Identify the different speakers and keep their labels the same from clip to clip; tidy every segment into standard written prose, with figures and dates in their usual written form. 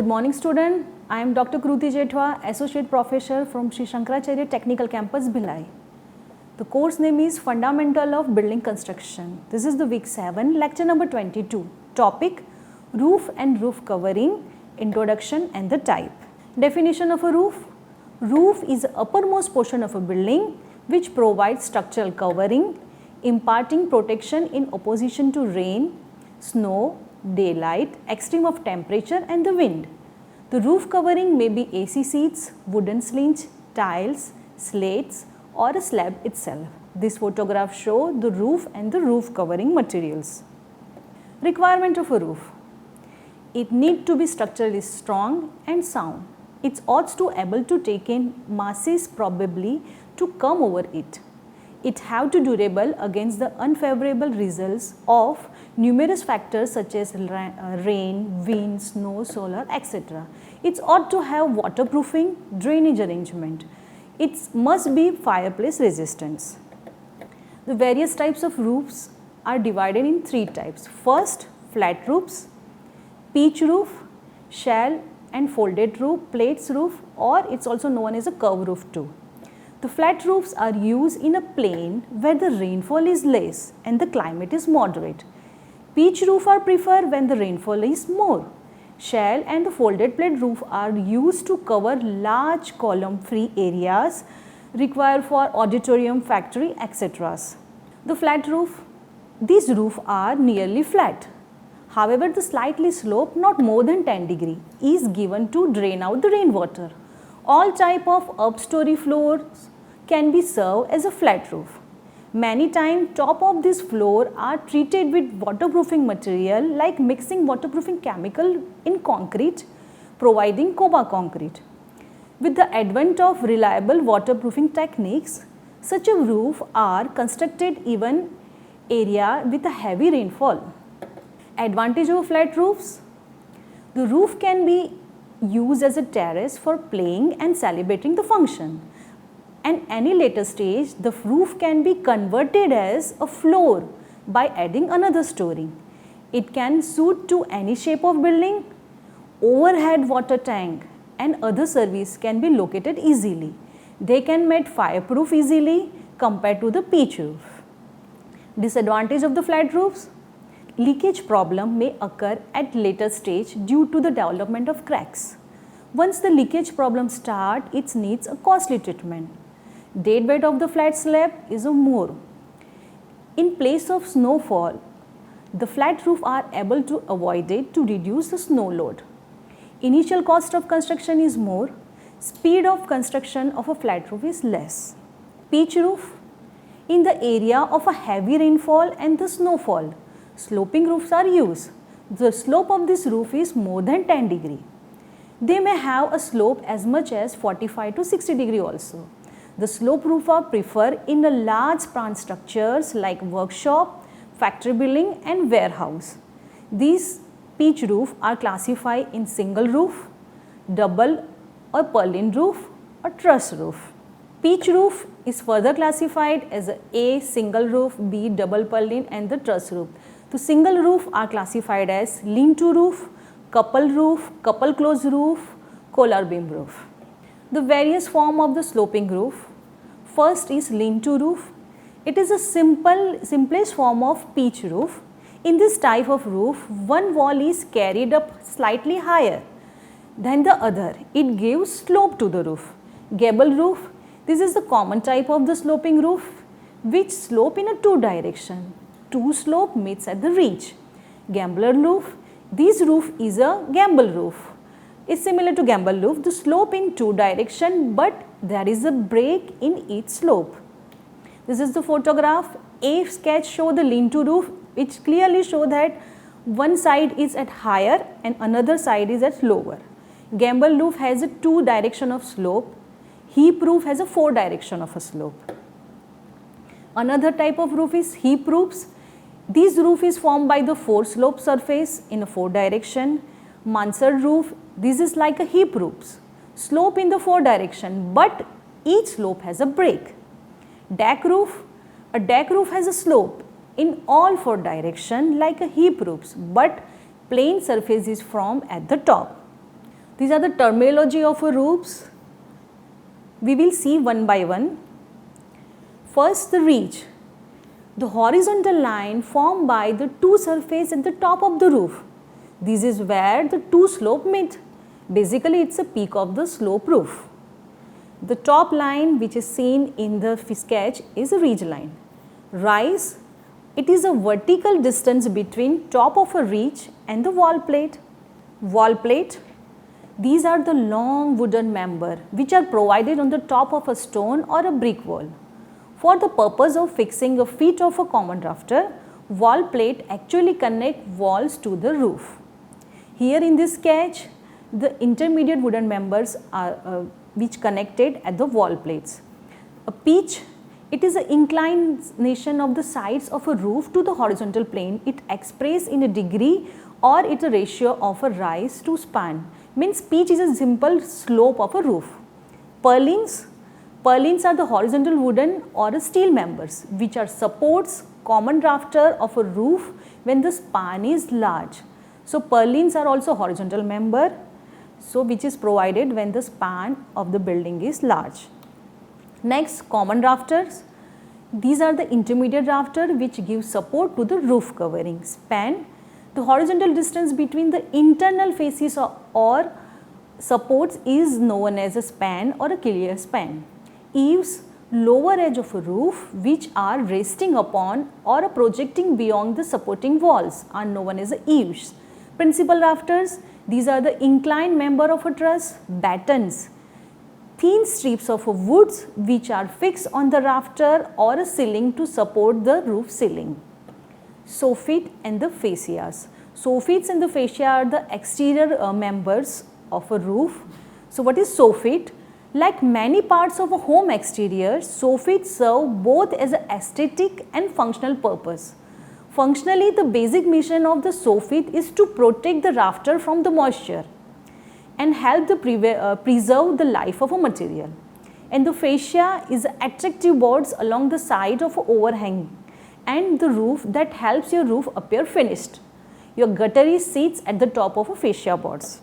Speaker 1: Good morning student. I am Dr. Kruti Jethwa, Associate Professor from Sri Shankaracharya Technical Campus, Bhilai. The course name is Fundamental of Building Construction. This is the week 7, lecture number 22. Topic: Roof and Roof Covering, Introduction and the Type. Definition of a roof. Roof is the uppermost portion of a building which provides structural covering, imparting protection in opposition to rain, snow, daylight, extreme of temperature and the wind. The roof covering may be AC sheets, wooden slings, tiles, slates or a slab itself. This photograph shows the roof and the roof covering materials. Requirement of a roof. It needs to be structurally strong and sound. It ought to able to take in masses probably to come over it. It have to durable against the unfavorable results of numerous factors such as rain, wind, snow, solar, etc. It ought to have waterproofing, drainage arrangement. It must be fireplace resistance. The various types of roofs are divided in 3 types. First, flat roofs, pitch roof, shell and folded roof, plates roof, or it's also known as a curve roof too. The flat roofs are used in a plain where the rainfall is less and the climate is moderate. Pitch roof are preferred when the rainfall is more. Shell and the folded plate roof are used to cover large column-free areas required for auditorium, factory, etc. The flat roof. These roofs are nearly flat. However, the slightly slope, not more than 10 degree, is given to drain out the rainwater. All type of upstory floors can be served as a flat roof. Many times, top of this floor are treated with waterproofing material like mixing waterproofing chemical in concrete, providing Coba concrete. With the advent of reliable waterproofing techniques, such a roof are constructed even area with a heavy rainfall. Advantage of flat roofs. The roof can be used as a terrace for playing and celebrating the function. And any later stage, the roof can be converted as a floor by adding another story. It can suit to any shape of building. Overhead water tank and other service can be located easily. They can made fireproof easily compared to the pitch roof. Disadvantage of the flat roofs. Leakage problem may occur at later stage due to the development of cracks. Once the leakage problem starts, it needs a costly treatment. Dead weight of the flat slab is more. In place of snowfall, the flat roof are able to avoid it to reduce the snow load. Initial cost of construction is more. Speed of construction of a flat roof is less. Pitch roof. In the area of a heavy rainfall and the snowfall, sloping roofs are used. The slope of this roof is more than 10 degree. They may have a slope as much as 45 to 60 degree also. The slope roof are preferred in the large plant structures like workshop, factory building and warehouse. These pitch roof are classified in single roof, double or purlin roof or truss roof. Pitch roof is further classified as A single roof, B double purlin and the truss roof. The single roof are classified as lean-to roof, couple close roof, collar beam roof. The various form of the sloping roof. First is lean-to roof. It is a simplest form of pitch roof. In this type of roof, one wall is carried up slightly higher than the other. It gives slope to the roof. Gable roof. This is the common type of the sloping roof which slope in a 2 direction. 2 slope meets at the ridge. Gambler roof. This roof is a gamble roof. It's similar to gamble roof. The slope in 2 direction, but there is a break in each slope. This is the photograph. A sketch show the lean-to roof, which clearly show that one side is at higher and another side is at lower. Gamble roof has a 2 direction of slope. Heap roof has a 4 direction of a slope. Another type of roof is heap roofs. This roof is formed by the 4 slope surface in a 4 direction. Mansard roof, this is like a heap roof. Slope in the 4 direction, but each slope has a break. Deck roof, a deck roof has a slope in all 4 direction like a heap roofs, but plain surface is formed at the top. These are the terminology of roofs. We will see one by one. First, the ridge. The horizontal line formed by the two surfaces at the top of the roof. This is where the two slopes meet. Basically, it's a peak of the slope roof. The top line which is seen in the sketch is a ridge line. Rise, it is a vertical distance between top of a ridge and the wall plate. Wall plate, these are the long wooden members which are provided on the top of a stone or a brick wall. For the purpose of fixing a feet of a common rafter, wall plate actually connect walls to the roof. Here in this sketch, the intermediate wooden members are which connected at the wall plates. A pitch, it is an inclination of the sides of a roof to the horizontal plane. It expressed in a degree or it a ratio of a rise to span. Means pitch is a simple slope of a roof. Purlins, purlins are the horizontal wooden or steel members which are supports common rafter of a roof when the span is large. So purlins are also horizontal member, so which is provided when the span of the building is large. Next, common rafters. These are the intermediate rafter which give support to the roof covering. Span, the horizontal distance between the internal faces or supports is known as a span or a clear span. Eaves, lower edge of a roof which are resting upon or projecting beyond the supporting walls are known as eaves. Principal rafters, these are the inclined member of a truss. Battens, thin strips of woods which are fixed on the rafter or a ceiling to support the roof ceiling. Soffit and the fascias. Soffits and the fascia are the exterior members of a roof. So what is soffit? Like many parts of a home exterior, soffits serve both as an aesthetic and functional purpose. Functionally, the basic mission of the soffit is to protect the rafter from the moisture and help to preserve the life of a material. And the fascia is attractive boards along the side of an overhang and the roof that helps your roof appear finished. Your gutteri sits at the top of a fascia boards.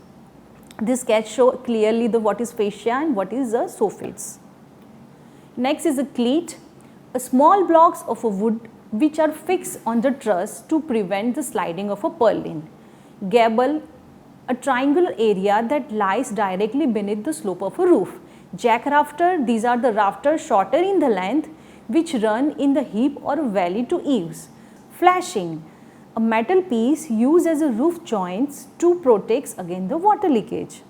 Speaker 1: This sketch shows clearly what is fascia and what is the soffits. Next is a cleat, a small blocks of a wood which are fixed on the truss to prevent the sliding of a purlin. Gable, a triangular area that lies directly beneath the slope of a roof. Jack rafter, these are the rafters shorter in the length which run in the hip or valley to eaves. Flashing, a metal piece used as a roof joints to protect against the water leakage.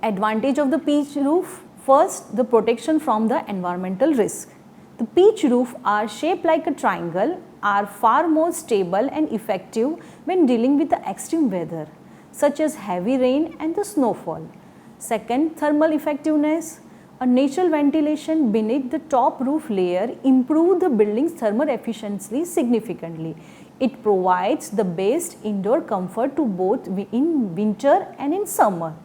Speaker 1: Advantage of the pitch roof, first the protection from the environmental risk. The pitch roof are shaped like a triangle, are far more stable and effective when dealing with the extreme weather such as heavy rain and the snowfall. Second, thermal effectiveness. A natural ventilation beneath the top roof layer improves the building's thermal efficiency significantly. It provides the best indoor comfort to both in winter and in summer.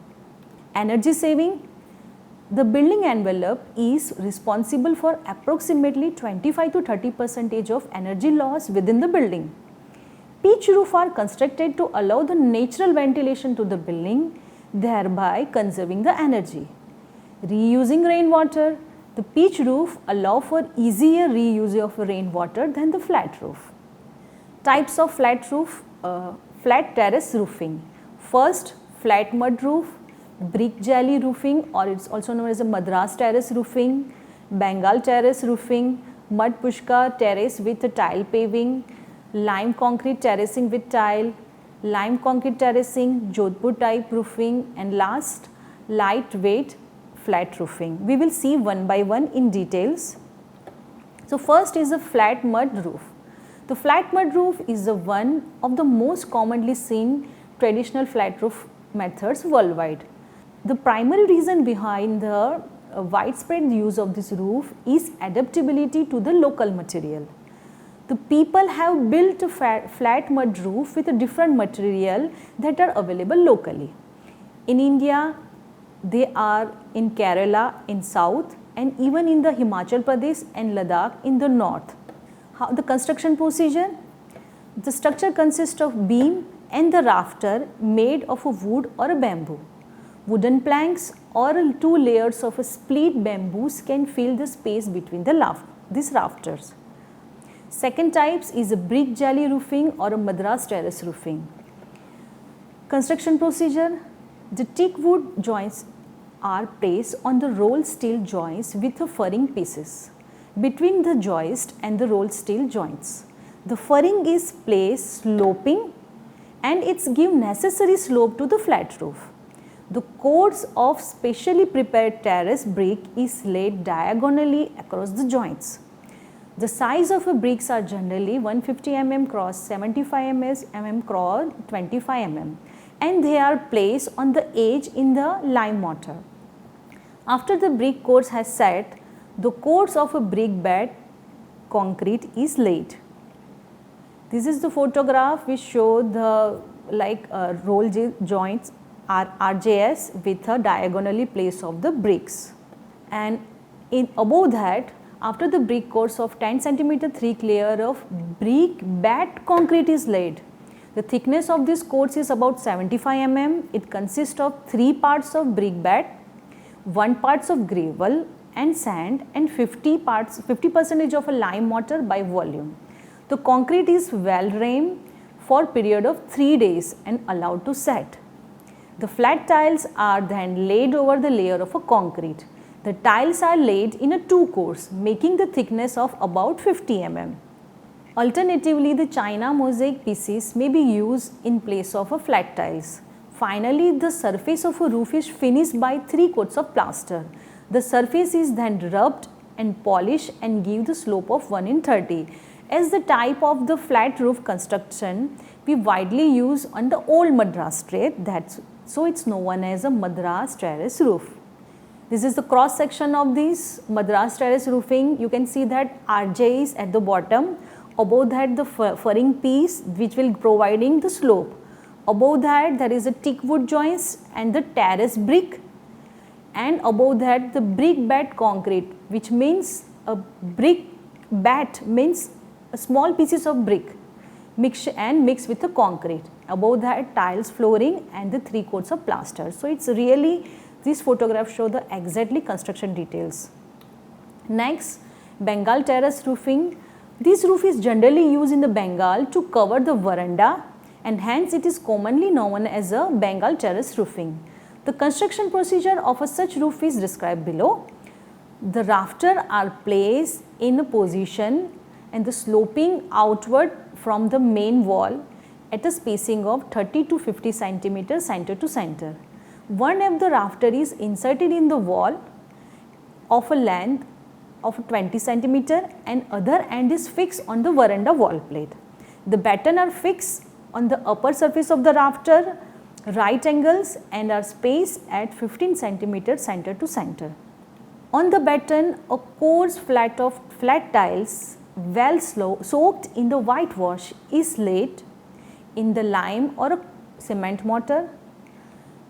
Speaker 1: Energy saving. The building envelope is responsible for approximately 25 to 30% of energy loss within the building. Pitch roofs are constructed to allow the natural ventilation to the building, thereby conserving the energy. Reusing rainwater. The pitch roof allows for easier reuse of rainwater than the flat roof. Types of flat roof, flat terrace roofing. First, flat mud roof, brick jelly roofing, or it's also known as a Madras terrace roofing, Bengal terrace roofing, mud pushka terrace with tile paving, lime concrete terracing with tile, lime concrete terracing, Jodhpur type roofing, and last, lightweight flat roofing. We will see one by one in details. So first is a flat mud roof. The flat mud roof is the one of the most commonly seen traditional flat roof methods worldwide. The primary reason behind the widespread use of this roof is adaptability to the local material. The people have built a flat mud roof with a different material that are available locally. In India, they are in Kerala in south and even in the Himachal Pradesh and Ladakh in the north. How the construction procedure? The structure consists of beam and the rafter made of a wood or a bamboo. Wooden planks or two layers of a split bamboos can fill the space between these rafters. Second types is a brick jelly roofing or a Madras terrace roofing. Construction procedure: the teak wood joints are placed on the rolled steel joints with the furring pieces between the joist and the rolled steel joints. The furring is placed sloping and it's give necessary slope to the flat roof. The course of specially prepared terrace brick is laid diagonally across the joints. The size of a bricks are generally 150 mm cross 75 mm cross 25 mm and they are placed on the edge in the lime mortar. After the brick course has set, the course of a brick bed concrete is laid. This is the photograph which show the roll joints RJS with a diagonally place of the bricks, and above that, after the brick course of 10 cm thick layer of brick bed concrete is laid. The thickness of this course is about 75 mm. It consists of 3 parts of brick bed, 1 parts of gravel and sand and 50% of a lime mortar by volume. The concrete is well rained for period of 3 days and allowed to set. The flat tiles are then laid over the layer of a concrete. The tiles are laid in a 2 course, making the thickness of about 50 mm. Alternatively, the China mosaic pieces may be used in place of a flat tiles. Finally, the surface of a roof is finished by 3 coats of plaster. The surface is then rubbed and polished and give the slope of 1:30. As the type of the flat roof construction we widely use on the old Madras terrace, so it's known as a Madras terrace roof. This is the cross section of this Madras terrace roofing. You can see that RJ is at the bottom. Above that, the furring piece which will providing the slope. Above that, there is a teak wood joints and the terrace brick, and above that the brick bed concrete, which means a brick bat means a small pieces of brick mixed with the concrete. Above that, tiles, flooring and the 3 coats of plaster. So it's really, these photographs show the exactly construction details. Next, Bengal terrace roofing. This roof is generally used in the Bengal to cover the veranda, and hence it is commonly known as a Bengal terrace roofing. The construction procedure of a such roof is described below. The rafters are placed in a position and the sloping outward from the main wall at a spacing of 30 to 50 cm center to center. One of the rafter is inserted in the wall of a length of 20 cm and other end is fixed on the veranda wall plate. The batten are fixed on the upper surface of the rafter, right angles, and are spaced at 15 cm center to center. On the batten, a coarse flat of flat tiles well soaked in the whitewash is laid in the lime or a cement mortar.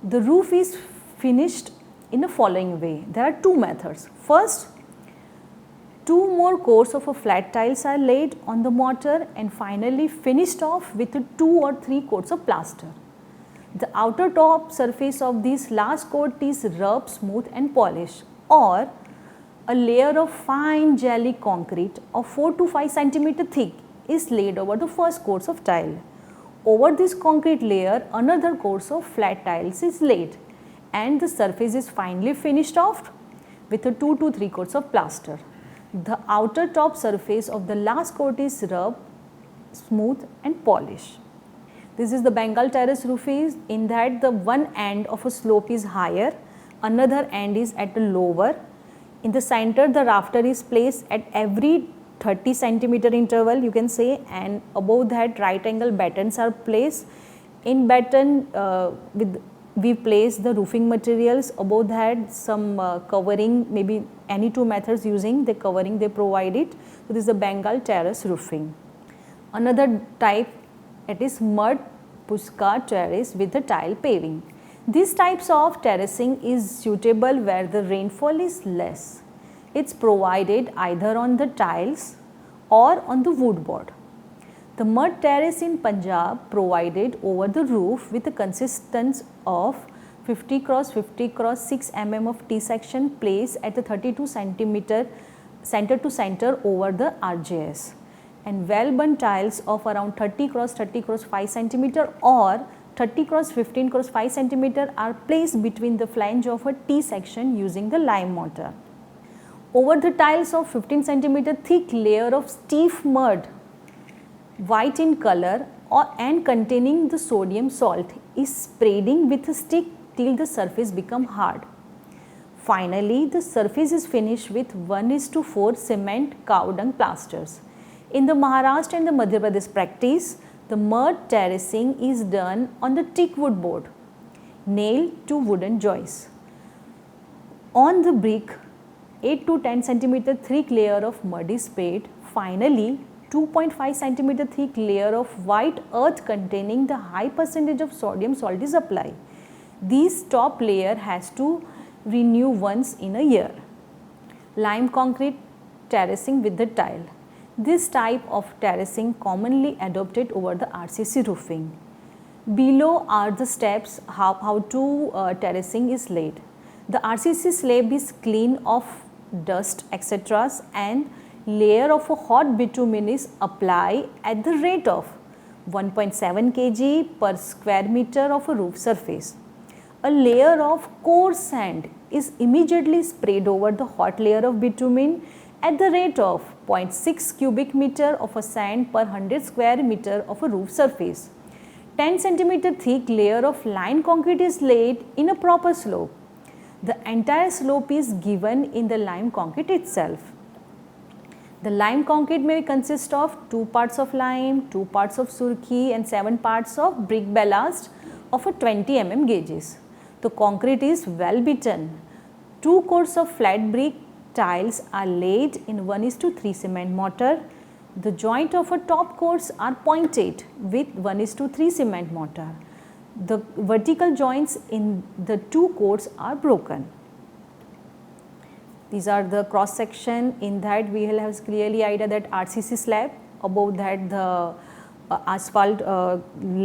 Speaker 1: The roof is finished in the following way. There are 2 methods. First, 2 more coats of a flat tiles are laid on the mortar and finally finished off with 2 or 3 coats of plaster. The outer top surface of this last coat is rubbed smooth and polished, or a layer of fine jelly concrete of 4 to 5 cm thick is laid over the first course of tile. Over this concrete layer, another course of flat tiles is laid and the surface is finally finished off with 2 to 3 coats of plaster. The outer top surface of the last coat is rubbed smooth and polished. This is the Bengal terrace roof, in that the one end of a slope is higher, another end is at a lower. In the center, the rafter is placed at every 30 cm interval, you can say, and above that right angle battens are placed. In batten, we place the roofing materials. Above that, some covering, maybe any 2 methods using the covering they provide it. So this is the Bengal terrace roofing. Another type, it is mud pushka terrace with the tile paving. These types of terracing is suitable where the rainfall is less. It's provided either on the tiles or on the wood board. The mud terrace in Punjab provided over the roof with a consistence of 50 cross 50 cross 6 mm of T-section placed at the 32 centimeter center to center over the RJS, and well-burned tiles of around 30 cross 5 centimeter or 30 cross 15 cross 5 centimeter are placed between the flange of a T-section using the lime mortar. Over the tiles of 15 centimeter thick layer of stiff mud, white in color and containing the sodium salt, is spreading with a stick till the surface become hard. Finally, the surface is finished with 1:4 cement cow dung plasters. In the Maharashtra and the Madhya Pradesh practice, the mud terracing is done on the teak wood board, nailed to wooden joists. On the brick, 8 to 10 centimeter thick layer of mud is sprayed. Finally, 2.5 centimeter thick layer of white earth containing the high percentage of sodium salt is applied. This top layer has to renew once in a year. Lime concrete terracing with the tile. This type of terracing commonly adopted over the RCC roofing. Below are the steps how terracing is laid. The RCC slab is clean of dust etc. and layer of a hot bitumen is applied at the rate of 1.7 kg per square meter of a roof surface. A layer of coarse sand is immediately sprayed over the hot layer of bitumen at the rate of 0.6 cubic meter of a sand per 100 square meter of a roof surface. 10 centimeter thick layer of lime concrete is laid in a proper slope. The entire slope is given in the lime concrete itself. The lime concrete may consist of 2 parts of lime, 2 parts of surkhi and 7 parts of brick ballast of a 20 mm gauges. The concrete is well beaten. 2 coats of flat brick tiles are laid in 1:3 cement mortar. The joint of a top coats are pointed with 1:3 cement mortar. The vertical joints in the 2 coats are broken. These are the cross section. In that we will have clearly idea that RCC slab, above that the asphalt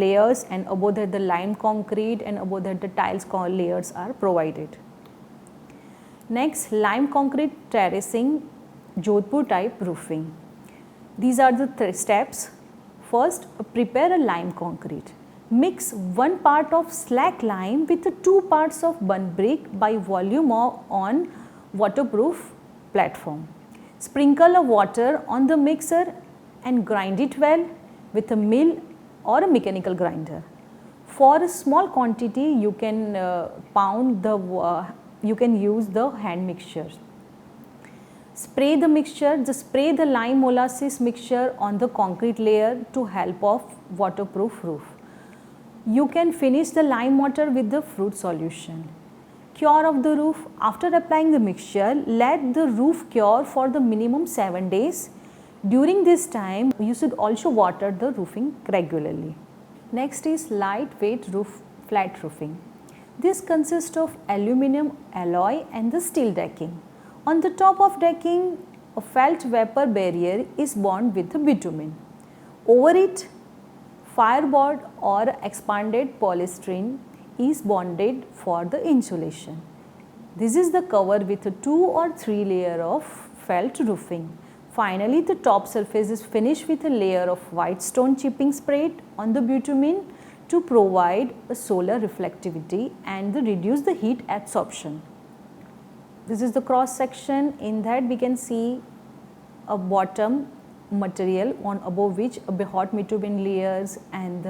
Speaker 1: layers, and above that the lime concrete, and above that the tiles layers are provided. Next, lime concrete terracing, Jodhpur type roofing. These are the 3 steps. First, prepare a lime concrete. Mix 1 part of slack lime with 2 parts of burnt brick by volume on waterproof platform. Sprinkle a water on the mixer and grind it well with a mill or a mechanical grinder. For a small quantity, you can you can use the hand mixture. Spray the mixture. Just spray the lime molasses mixture on the concrete layer to help of waterproof roof. You can finish the lime mortar with the fruit solution. Cure of the roof. After applying the mixture, let the roof cure for the minimum 7 days. During this time, you should also water the roofing regularly. Next is lightweight roof, flat roofing. This consists of aluminum alloy and the steel decking. On the top of decking, a felt vapor barrier is bound with the bitumen. Over it, fireboard or expanded polystyrene is bonded for the insulation. This is the cover with a 2 or 3 layer of felt roofing. Finally, the top surface is finished with a layer of white stone chipping sprayed on the bitumen to provide a solar reflectivity and reduce the heat absorption. This is the cross section. In that we can see a bottom material on above which a hot bitumen layers and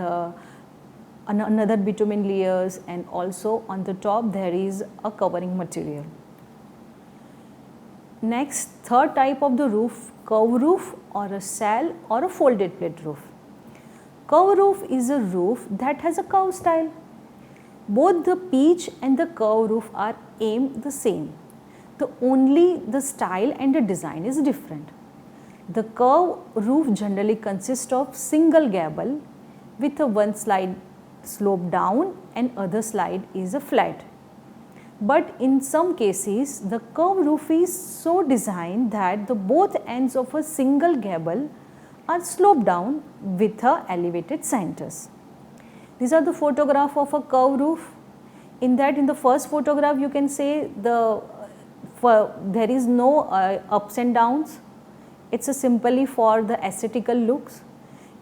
Speaker 1: another bitumen layers, and also on the top there is a covering material. Next, third type of the roof, curve roof or a shell or a folded plate roof. Curve roof is a roof that has a curve style. Both the pitch and the curve roof are aimed the same. Only the style and the design is different. The curve roof generally consists of single gable with a one slide slope down and other slide is a flat. But in some cases, the curve roof is so designed that the both ends of a single gable are sloped down with a elevated centers. These are the photograph of a curve roof. In the first photograph you can say there is no ups and downs. It's simply for the aesthetical looks,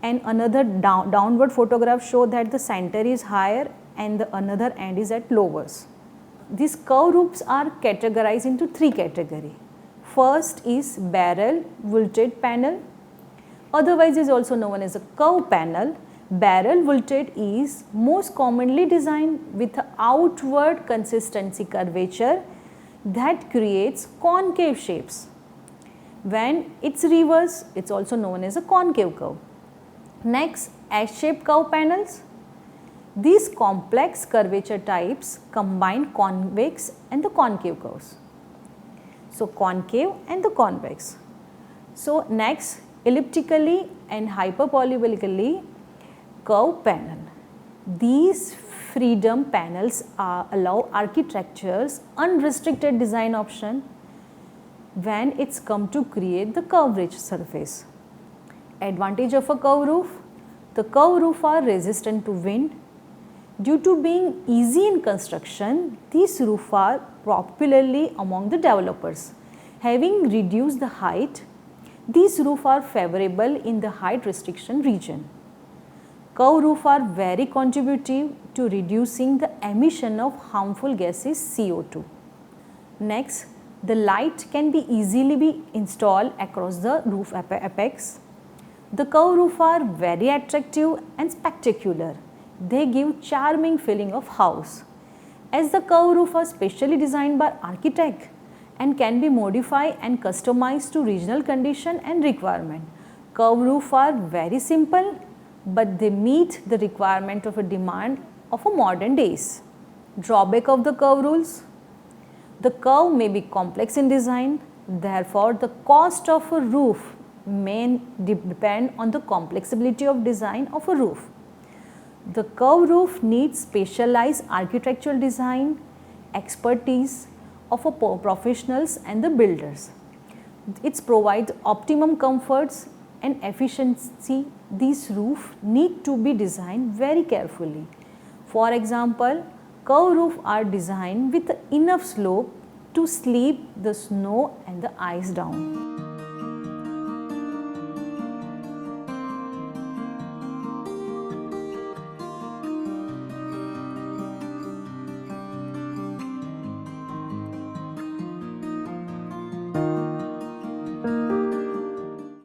Speaker 1: and another downward photograph show that the center is higher and the another end is at lowest. These curve roofs are categorized into three categories. First is barrel vaulted panel, otherwise is also known as a curve panel. Barrel vaulted is most commonly designed with outward consistency curvature that creates concave shapes. When it's reverse, it's also known as a concave curve. Next, S-shaped curve panels. These complex curvature types combine convex and the concave curves. So, concave and the convex. So, next, elliptically and hyperbolically curve panel. These freedom panels allow architecture's unrestricted design option when it's come to create the curve-rich surface. Advantage of a curve roof: the curve roof are resistant to wind. Due to being easy in construction, these roofs are popularly among the developers. Having reduced the height, these roofs are favorable in the height restriction region. Curve roofs are very contributive to reducing the emission of harmful gases CO2. Next, the light can be easily installed across the roof apex. The curve roofs are very attractive and spectacular. They give charming feeling of house. As the curve roof are specially designed by architect and can be modified and customized to regional condition and requirement. Curve roof are very simple, but they meet the requirement of a demand of a modern days. Drawback of the curve rules: the curve may be complex in design, therefore the cost of a roof may depend on the complexity of design of a roof. The curve roof needs specialized architectural design, expertise of a professionals and the builders. It provides optimum comforts and efficiency. These roofs need to be designed very carefully. For example, curve roofs are designed with enough slope to sleep the snow and the ice down.